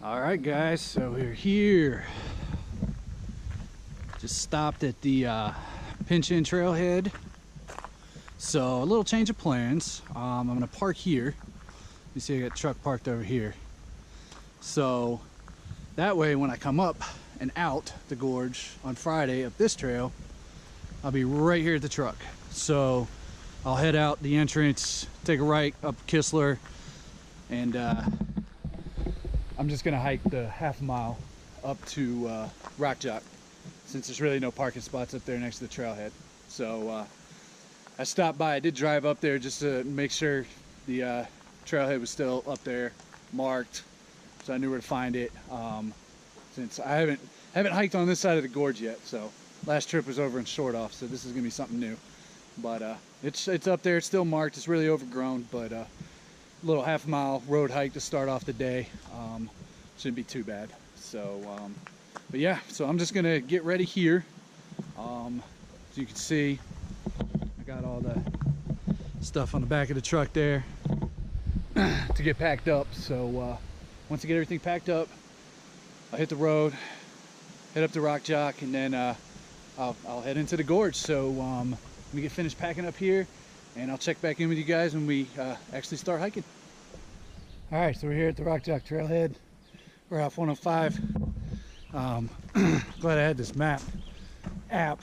All right, guys, so we're here. Just stopped at the Pinch-In trailhead. So a little change of plans. I'm gonna park here. You see I got the truck parked over here. So that way when I come up and out the gorge on Friday up this trail, I'll be right here at the truck. So I'll head out the entrance, take a right up Kistler, and I'm just gonna hike the half mile up to Rock Jock, since there's really no parking spots up there next to the trailhead. So I stopped by. I did drive up there just to make sure the trailhead was still up there marked, so I knew where to find it. Since I haven't hiked on this side of the gorge yet, so last trip was over in Short Off, so this is gonna be something new. But it's up there. It's still marked. It's really overgrown, but little half-mile road hike to start off the day. Shouldn't be too bad. So but yeah, so I'm just gonna get ready here. As you can see, I got all the stuff on the back of the truck there to get packed up. So once I get everything packed up, I'll hit the road, head up to Rock Jock, and then I'll head into the gorge. So let me get finished packing up here, and I'll check back in with you guys when we actually start hiking. All right, so we're here at the Rock Jock trailhead. We're off 105. Glad I had this map app,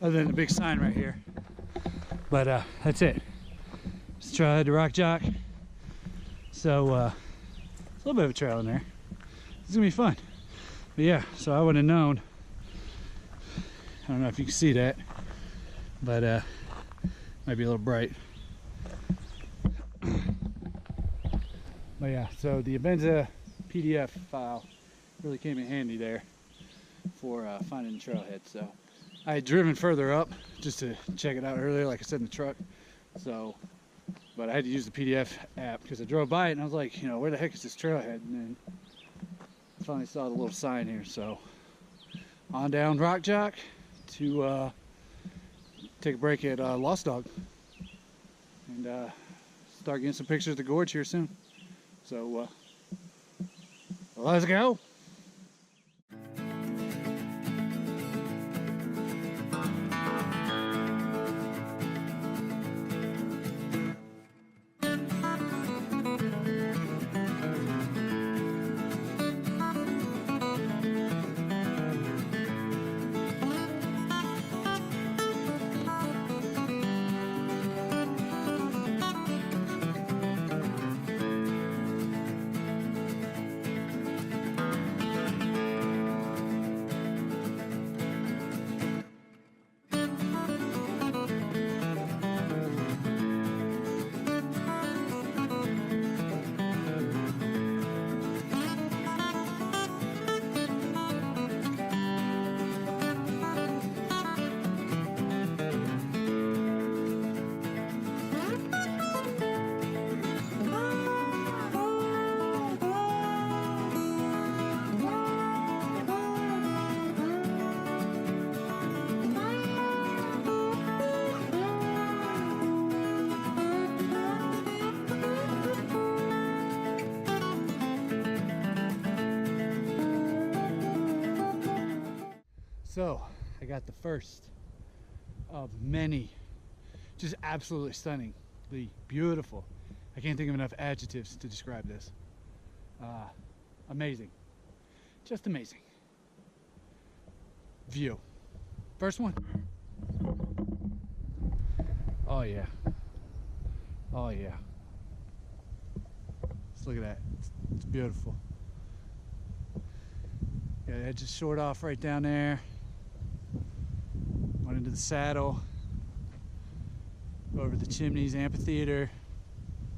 other than the big sign right here. But that's it. Just trailhead to Rock Jock. So it's a little bit of a trail in there. It's gonna be fun. But yeah, so I would have known. I don't know if you can see that, but might be a little bright. But yeah, so the Avenza PDF file really came in handy there for finding the trailhead. So I had driven further up just to check it out earlier, like I said, in the truck. So, but I had to use the PDF app because I drove by it and I was like, you know, where the heck is this trailhead? And then I finally saw the little sign here. So on down Rock Jock to take a break at Lost Dog and start getting some pictures of the gorge here soon. So let's go. So I got the first of many, just absolutely stunningly beautiful. I can't think of enough adjectives to describe this. Amazing, just amazing view. First one. Oh yeah, oh yeah. Just look at that, it's beautiful. Yeah, just Short Off right down there. Went into the saddle, over the Chimneys Amphitheater,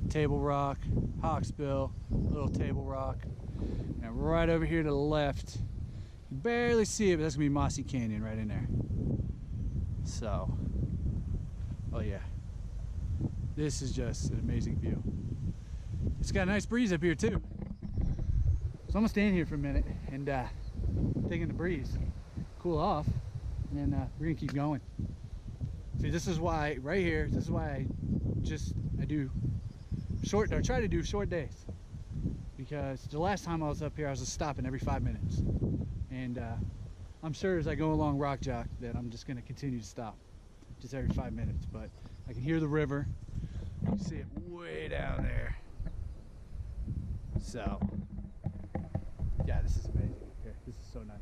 Table Rock, Hawksbill, Little Table Rock, and right over here to the left, you can barely see it, but that's gonna be Mossy Canyon right in there. So, oh yeah, this is just an amazing view. It's got a nice breeze up here too, so I'm gonna stand here for a minute and take in the breeze, cool off, and then we're gonna keep going. See, this is why right here, this is why I try to do short days, because the last time I was up here I was just stopping every 5 minutes, and I'm sure as I go along Rock Jock that I'm just going to continue to stop just every 5 minutes. But I can hear the river. You can see it way down there. So yeah, this is amazing. Okay, this is so nice.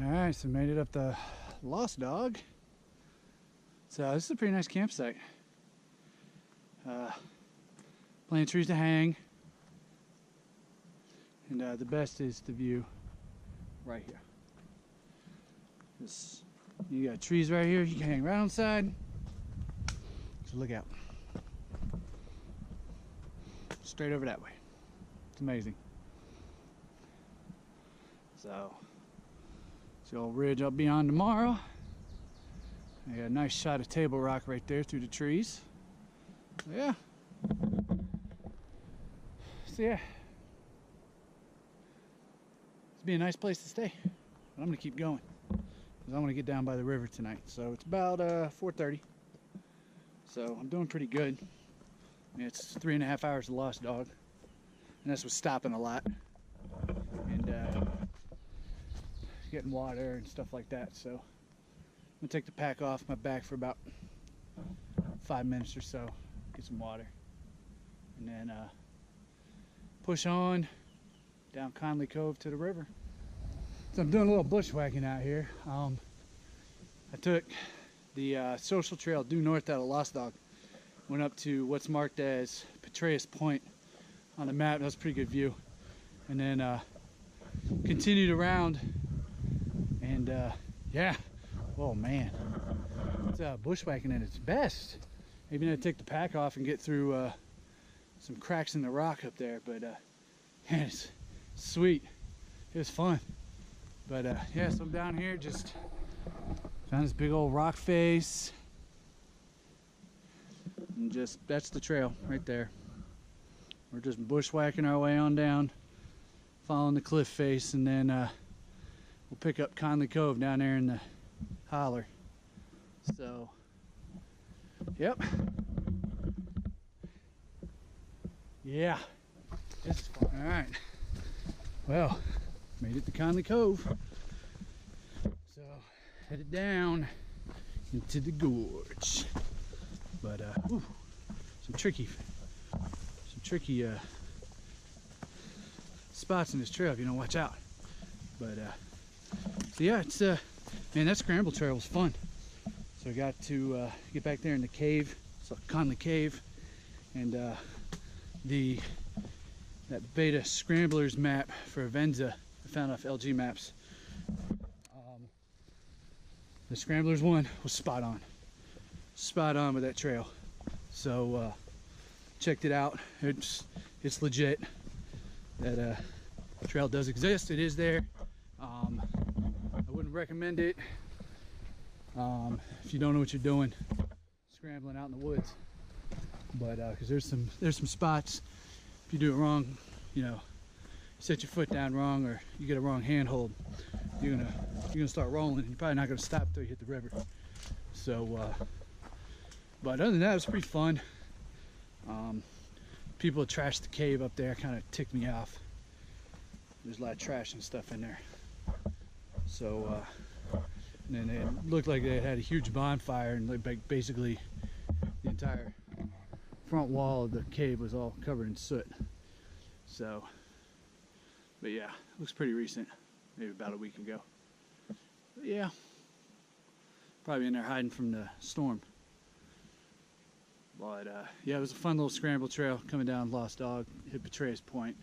Alright, so made it up the Lost Dog. So this is a pretty nice campsite. Plenty of trees to hang. And the best is the view right here. You got trees right here, you can hang right on the side. So look out. Straight over that way. It's amazing. So the old ridge I'll be on tomorrow. I got a nice shot of Table Rock right there through the trees. So yeah. So yeah. It's be a nice place to stay. But I'm gonna keep going, because I want to get down by the river tonight. So it's about 4:30. So I'm doing pretty good. I mean, it's 3.5 hours of Lost Dog. And that's with stopping a lot. And getting water and stuff like that. So I'm gonna take the pack off my back for about 5 minutes or so, get some water, and then push on down Conley Cove to the river. So I'm doing a little bushwhacking out here. I took the social trail due north out of Lost Dog, went up to what's marked as Petraeus Point on the map. That was a pretty good view, and then continued around. And yeah, oh man, it's bushwhacking at its best. Even had to take the pack off and get through some cracks in the rock up there, but man, it's sweet. It was fun. But yeah, so I'm down here, just found this big old rock face, and just that's the trail right there. We're just bushwhacking our way on down, following the cliff face, and then we'll pick up Conley Cove down there in the holler. So, yep. Yeah, this is fun. All right. Well, made it to Conley Cove. So, headed down into the gorge. But, ooh, some tricky spots in this trail if you don't watch out. But So yeah, it's man, that scramble trail was fun. So I got to get back there in the cave, so Conley Cave, and that beta scramblers map for Avenza I found off LG Maps. The scramblers one was spot on with that trail. So checked it out. It's legit. That trail does exist. It is there. I wouldn't recommend it if you don't know what you're doing, scrambling out in the woods. But because there's some spots, if you do it wrong, you know, set your foot down wrong or you get a wrong handhold, you're gonna start rolling and you're probably not gonna stop until you hit the river. So but other than that, it was pretty fun. People that trashed the cave up there kind of ticked me off. There's a lot of trash and stuff in there. So and then it looked like they had a huge bonfire, and like basically the entire front wall of the cave was all covered in soot. So, but yeah, looks pretty recent, maybe about a week ago. But yeah, probably in there hiding from the storm. But yeah, it was a fun little scramble trail coming down Lost Dog, hit Petraeus Point,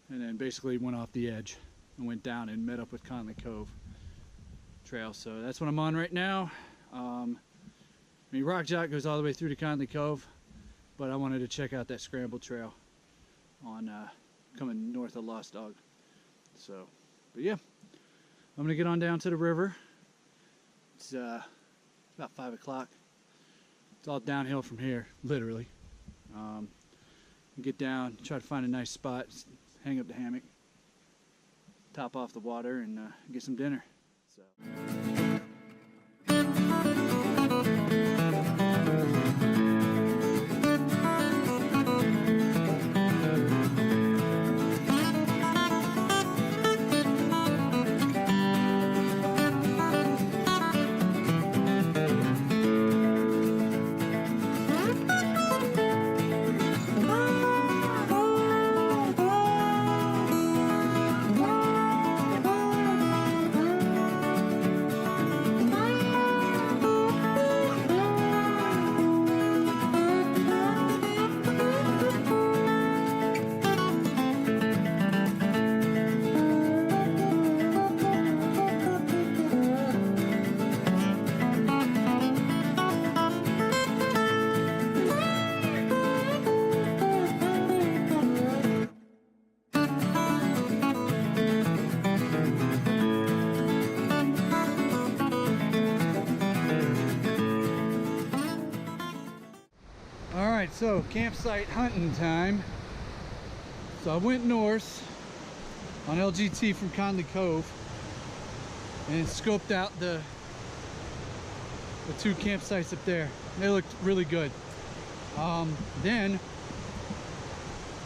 and then basically went off the edge and went down and met up with Conley Cove trail. So that's what I'm on right now. I mean, Rock Jot goes all the way through to Conley Cove, but I wanted to check out that scramble trail on coming north of Lost Dog. So, but yeah, I'm gonna get on down to the river. It's about 5 o'clock. It's all downhill from here, literally. Get down, try to find a nice spot, hang up the hammock, top off the water, and get some dinner. So. Alright, so campsite hunting time. So I went north on LGT from Conley Cove and scoped out the two campsites up there. They looked really good. Then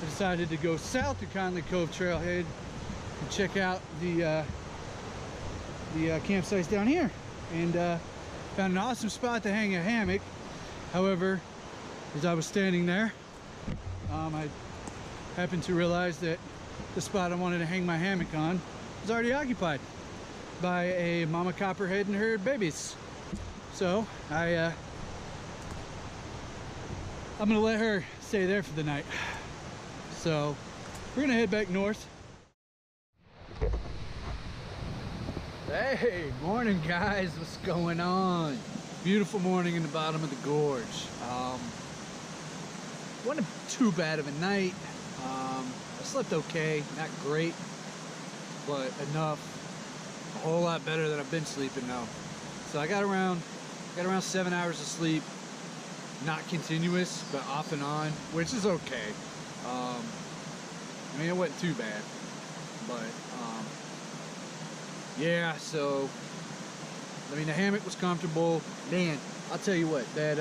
I decided to go south to Conley Cove trailhead and check out the campsites down here, and found an awesome spot to hang a hammock. However, as I was standing there, I happened to realize that the spot I wanted to hang my hammock on was already occupied by a mama copperhead and her babies. So I'm gonna let her stay there for the night. So we're gonna head back north. Hey, morning guys, what's going on? Beautiful morning in the bottom of the gorge. Wasn't too bad of a night. I slept okay, not great, but enough. A whole lot better than I've been sleeping now. So I got around 7 hours of sleep, not continuous, but off and on, which is okay. I mean, it wasn't too bad, but yeah. So I mean, the hammock was comfortable. Man, I'll tell you what, that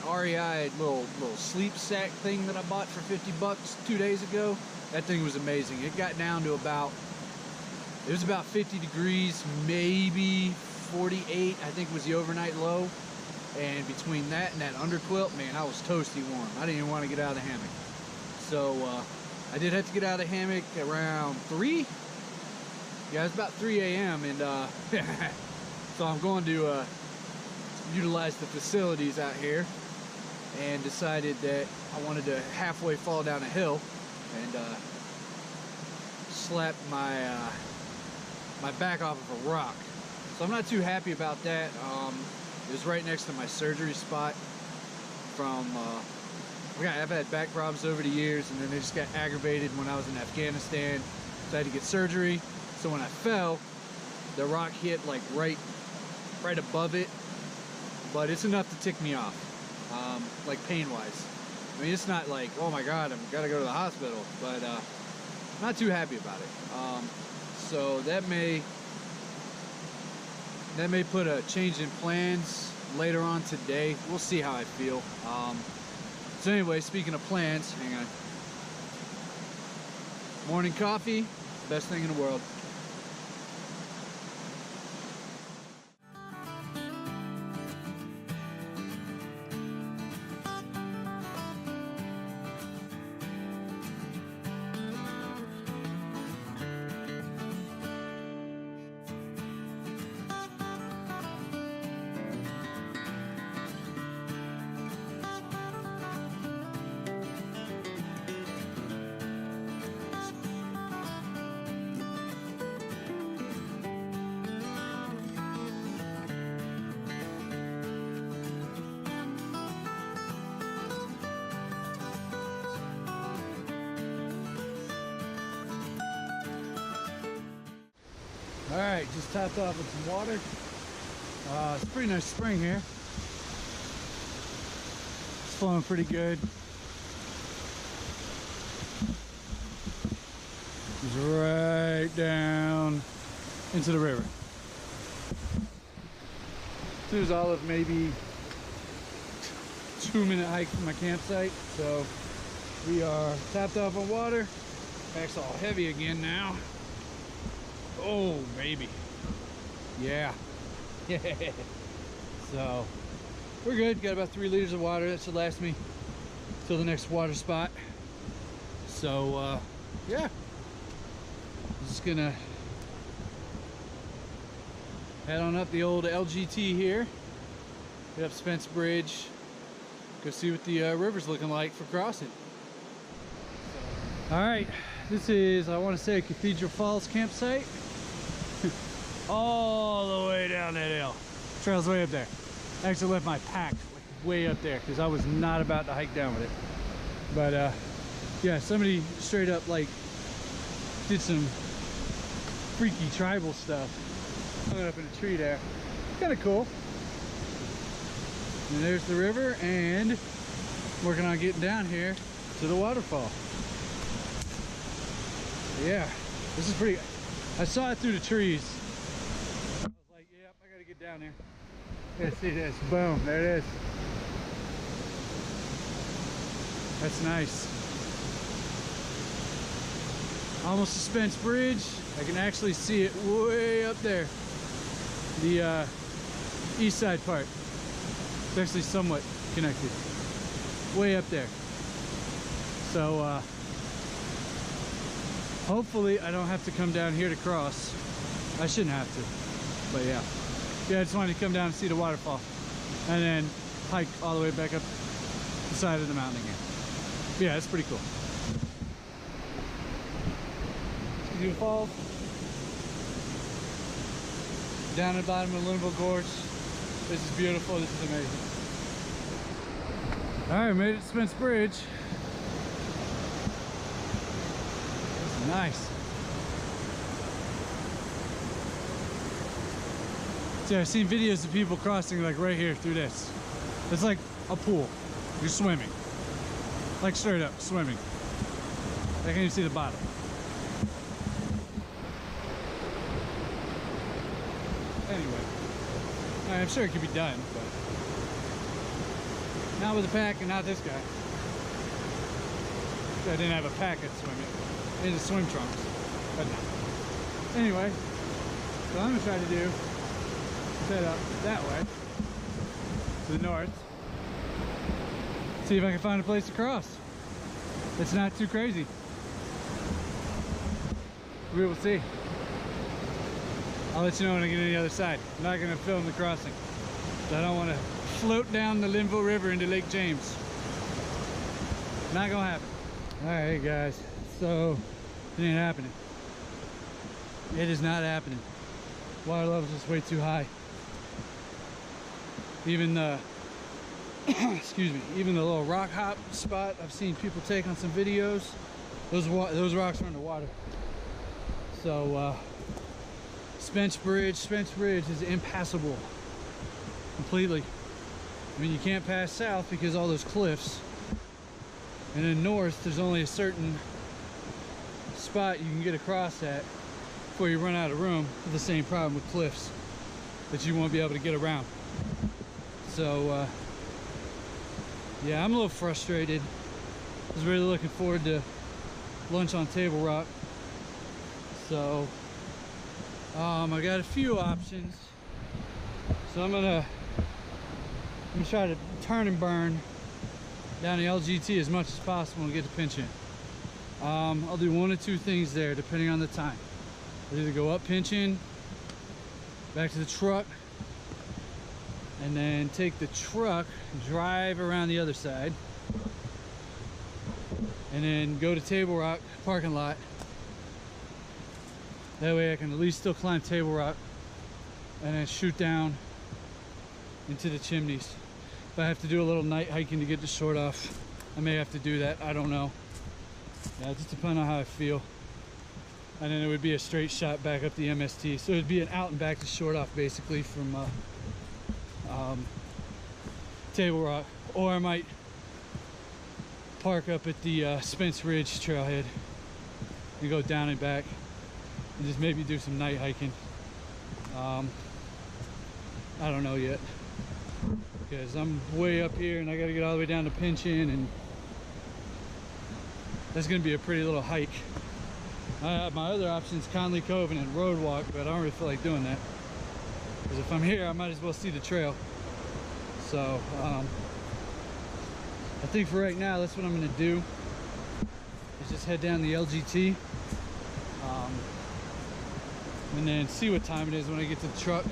REI little sleep sack thing that I bought for 50 bucks 2 days ago, that thing was amazing. It got down to about 50 degrees, maybe 48, I think was the overnight low. And between that and that underquilt, man, I was toasty warm. I didn't even want to get out of the hammock. So I did have to get out of the hammock around 3. Yeah, it's about 3 a.m. and so I'm going to utilize the facilities out here, and decided that I wanted to halfway fall down a hill and slap my my back off of a rock. So I'm not too happy about that. It was right next to my surgery spot from I've had back problems over the years, and then they just got aggravated when I was in Afghanistan, so I had to get surgery. So when I fell, the rock hit like right above it, but it's enough to tick me off, like pain-wise. I mean, it's not like, oh my God, I'm gotta go to the hospital, but not too happy about it. So that may put a change in plans later on today. We'll see how I feel. So anyway, speaking of plans, hang on. Morning coffee, best thing in the world. All right, just topped off with some water. It's a pretty nice spring here. It's flowing pretty good. It's right down into the river. There's Olive, maybe 2-minute hike from my campsite. So we are topped off on water. Back's all heavy again now. Oh, baby. Yeah. So we're good. Got about 3 liters of water. That should last me till the next water spot. So yeah, I'm just gonna head on up the old LGT here, get up Spence Bridge, go see what the river's looking like for crossing. All right, this is, I want to say, Cathedral Falls campsite. All the way down that hill. Trail's way up there. I actually left my pack like way up there because I was not about to hike down with it. But yeah, somebody straight up like did some freaky tribal stuff. Hung it up in a tree there. Kind of cool. And there's the river, and working on getting down here to the waterfall. Yeah, this is pretty. I saw it through the trees. I was like, yep, I gotta get down there. Yeah, see this? Boom, there it is. That's nice. Almost to Spence Bridge. I can actually see it way up there. The east side part. It's actually somewhat connected. Way up there. So hopefully I don't have to come down here to cross. I shouldn't have to, but yeah. Yeah, I just wanted to come down and see the waterfall and then hike all the way back up the side of the mountain again. But yeah, it's pretty cool. Skidoo Falls. Down at the bottom of Linville Gorge. This is beautiful, this is amazing. All right, made it to Spence Bridge. This is nice. See, I've seen videos of people crossing like right here through this. It's like a pool. You're swimming. Like straight up, swimming. I can't even see the bottom. Anyway, I'm sure it could be done, but not with a pack and not this guy. I didn't have a pack at swimming in the swim trunks, but no. Anyway, so I'm gonna try to do set up that way to the north. See if I can find a place to cross. It's not too crazy. We will see. I'll let you know when I get to the other side. I'm not gonna film the crossing. So I don't wanna float down the Linville River into Lake James. Not gonna happen. All right, guys, so it ain't happening. It is not happening. Water level's just way too high. Even the, excuse me, even the little rock hop spot I've seen people take on some videos, those rocks are underwater. So Spence Bridge is impassable completely. I mean, you can't pass south because all those cliffs, and then north there's only a certain spot you can get across at before you run out of room. The same problem with cliffs that you won't be able to get around. So yeah, I'm a little frustrated. I was really looking forward to lunch on Table Rock. So I got a few options. So I'm gonna try to turn and burn down the LGT as much as possible and get to Pinch In. I'll do one or two things there depending on the time. I'll either go up Pinch In, back to the truck, and then take the truck, drive around the other side, and then go to Table Rock parking lot. That way I can at least still climb Table Rock and then shoot down into the chimneys. If I have to do a little night hiking to get the short off, I may have to do that. I don't know. Yeah, it just depends on how I feel. And then it would be a straight shot back up the MST. So it'd be an out and back to short off basically from Table Rock. Or I might park up at the Spence Ridge trailhead and go down and back and just maybe do some night hiking. I don't know yet, because I'm way up here and I gotta get all the way down to Pinch In, and that's gonna be a pretty little hike. My other option is Conley Cove and road walk, but I don't really feel like doing that, because if I'm here I might as well see the trail. So I think for right now that's what I'm gonna do, is just head down the LGT and then see what time it is when I get to the truck.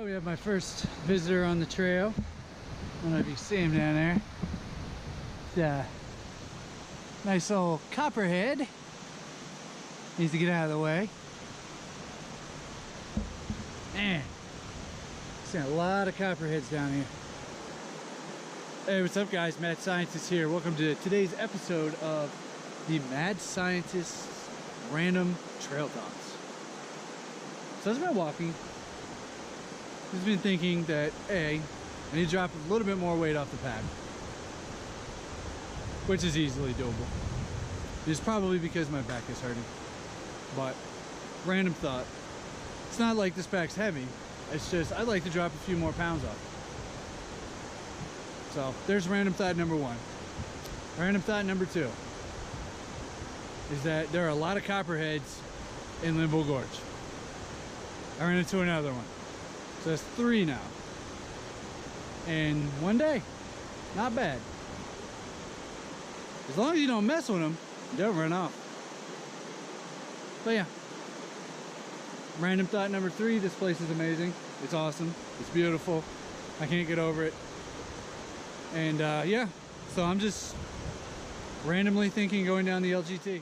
We have my first visitor on the trail. I don't know if you can see him down there. It's a nice old copperhead. Needs to get out of the way. Man, seen a lot of copperheads down here. Hey, what's up guys? Mad Scientist here. Welcome to today's episode of the Mad Scientist's Random Trail Thoughts. So as I've been walking, I've been thinking that I need to drop a little bit more weight off the pack, which is easily doable. It's probably because my back is hurting, but random thought. It's not like this pack's heavy. It's just I'd like to drop a few more pounds off. So there's random thought number one. Random thought number two is that there are a lot of copperheads in Linville Gorge. I ran into another one. So that's 3 now. And one day, not bad. As long as you don't mess with them, they'll run off. But yeah. Random thought number 3, this place is amazing. It's awesome. It's beautiful. I can't get over it. And yeah, so I'm just randomly thinking going down the LGT.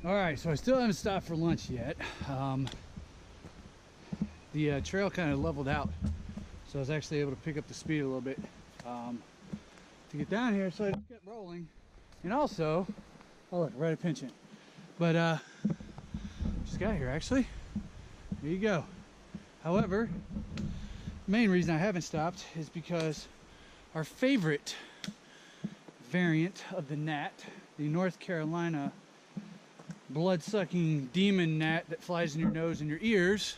All right, so I still haven't stopped for lunch yet. The trail kind of leveled out, so I was actually able to pick up the speed a little bit to get down here, so I just kept rolling. And also, oh look, right at pinching. But just got here actually. There you go. However, the main reason I haven't stopped is because our favorite variant of the gnat, the North Carolina blood-sucking demon gnat that flies in your nose and your ears,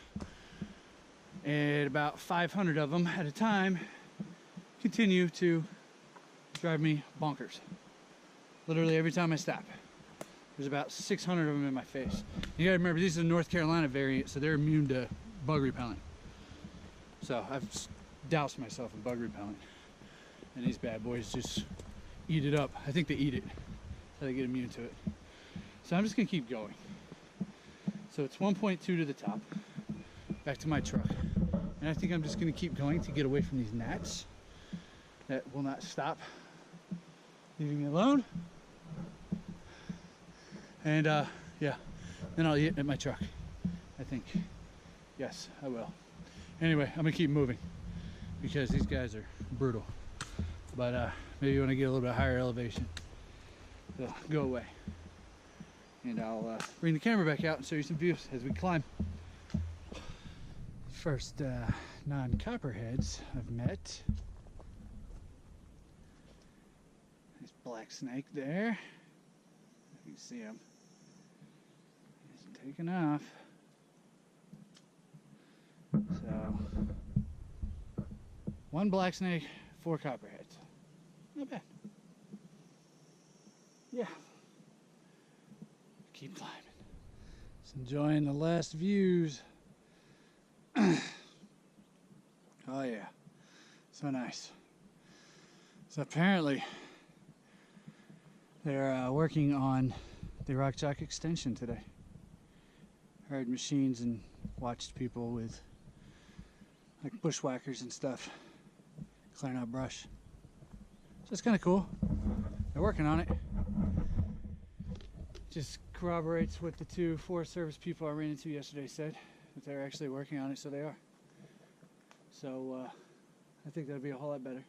and about 500 of them at a time continue to drive me bonkers. Literally every time I stop. There's about 600 of them in my face. You gotta remember, these are the North Carolina variant, so they're immune to bug repellent. So I've doused myself in bug repellent, and these bad boys just eat it up. I think they eat it, so they get immune to it. So I'm just gonna keep going. So it's 1.2 to the top, back to my truck. And I think I'm just gonna keep going to get away from these gnats that will not stop leaving me alone. And yeah, then I'll eat at my truck, I think. Yes, I will. Anyway, I'm gonna keep moving because these guys are brutal. But maybe when I get a little bit higher elevation, they'll go away. And I'll bring the camera back out and show you some views as we climb. First non-copperheads I've met. Nice black snake there. You can see him. He's taking off. So, 1 black snake, 4 copperheads. Not bad. Yeah. Keep climbing. Just enjoying the last views. Oh yeah, so nice. So apparently they're working on the Rock Chalk extension today. Heard machines and watched people with like bushwhackers and stuff clearing out brush. So it's kind of cool. They're working on it. Just corroborates what the 2 Forest Service people I ran into yesterday said, that they're actually working on it, so they are. So I think that'll be a whole lot better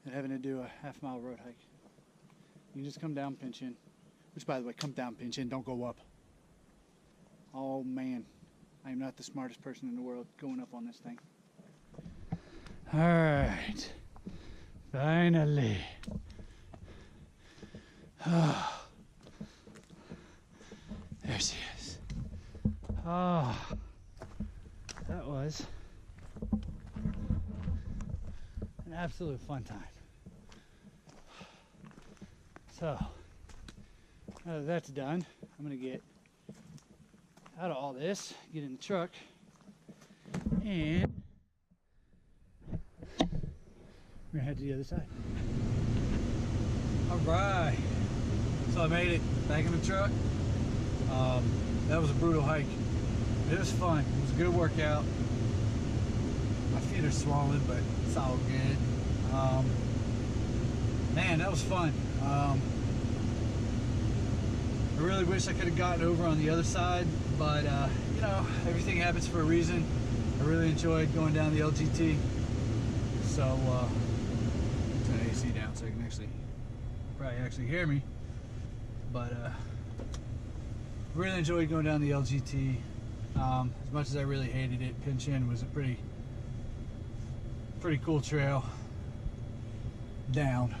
than having to do a half-mile road hike. You can just come down, pinch in. Which, by the way, come down, pinch in, don't go up. Oh man, I am not the smartest person in the world going up on this thing. Alright, finally. Oh. There she is. Oh, that was an absolute fun time. So, now that that's done, I'm gonna get out of all this, get in the truck, and We're gonna head to the other side. All right, so I made it back in the truck. That was a brutal hike. It was fun. It was a good workout. My feet are swollen, but it's all good. Man, that was fun. I really wish I could have gotten over on the other side, but you know, everything happens for a reason. I really enjoyed going down the LGT. So turn the AC down so you can probably hear me. But really enjoyed going down the LGT. As much as I really hated it, Pinch In was a pretty cool trail. Down.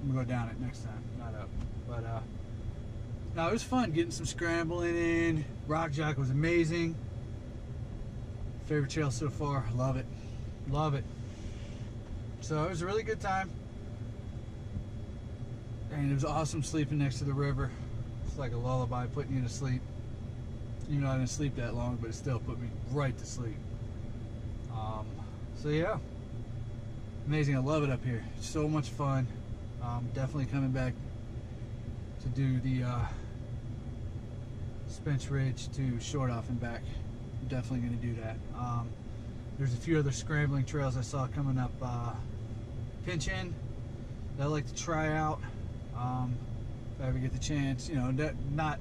I'm gonna go down it next time, not up. But no, it was fun getting some scrambling in. Rock Jock was amazing. Favorite trail so far. Love it. Love it. So it was a really good time. And it was awesome sleeping next to the river. It's like a lullaby putting you to sleep. Even though I didn't sleep that long, but it still put me right to sleep. So yeah. Amazing. I love it up here. So much fun. Definitely coming back to do the Spence Ridge to Short Off and back. I'm definitely going to do that. There's a few other scrambling trails I saw coming up Pinch In that I'd like to try out if I ever get the chance. You know, not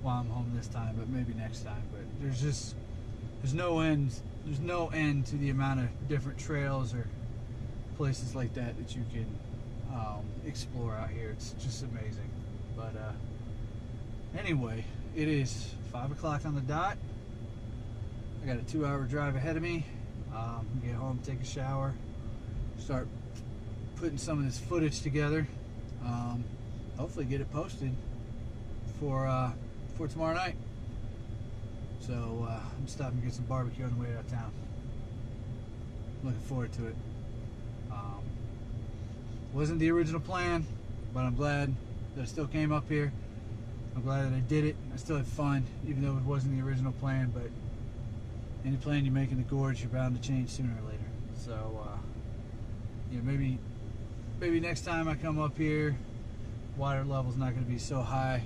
while I'm home this time, but maybe next time. But there's no end to the amount of different trails or places like that you can explore out here. It's just amazing. But anyway, it is 5 o'clock on the dot. I got a 2-hour drive ahead of me. Get home, take a shower, start putting some of this footage together. Hopefully get it posted for tomorrow night. So I'm stopping to get some barbecue on the way out of town. Looking forward to it. Wasn't the original plan, but I'm glad that I still came up here. I'm glad that I did it. I still had fun, even though it wasn't the original plan. But any plan you make in the gorge, you're bound to change sooner or later. So you know, maybe next time I come up here, water level's not going to be so high.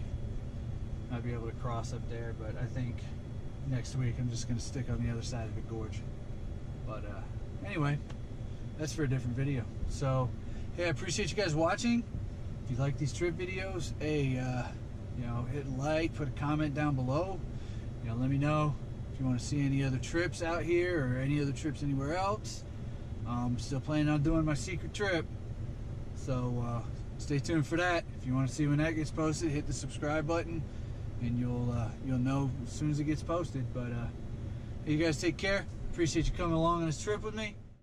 I'll be able to cross up there. But I think next week I'm just going to stick on the other side of the gorge. But anyway, that's for a different video. So hey, I appreciate you guys watching. If you like these trip videos, hey, you know, hit like, put a comment down below. You know, let me know if you want to see any other trips out here or any other trips anywhere else. I'm still planning on doing my secret trip, so stay tuned for that. If you want to see when that gets posted, hit the subscribe button, and you'll know as soon as it gets posted. But hey, you guys take care. Appreciate you coming along on this trip with me.